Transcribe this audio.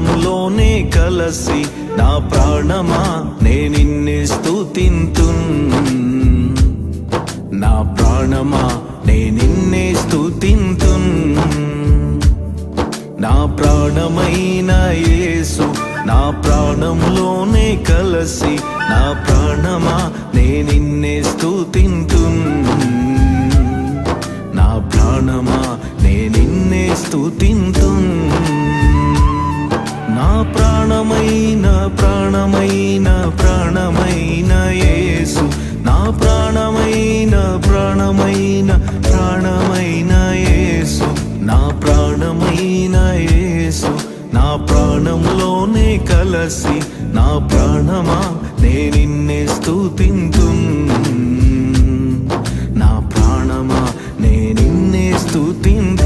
ప్రాణంలోనే కలసి నా ప్రాణమా నే నిన్నే స్తుతింతున్ నా ప్రాణమా నే నిన్నే స్తుతింతున్ నా ప్రాణమైన యేసు నా ప్రాణంలోనే కలసి నా ప్రాణమా నే నిన్నే స్తుతింతున్ నా ప్రాణమా నే నిన్నే స్తుతింతున్ నా ప్రాణమైన ప్రాణమైన ప్రాణమైన యేసు నా ప్రాణమైన ప్రాణమైన ప్రాణమైన యేసు నా ప్రాణమైన యేసు నా ప్రాణంలోనే కలసి నా ప్రాణమా నే నిన్నే స్తుతింతున్ నా ప్రాణమా నే నిన్నే స్తుతింతున్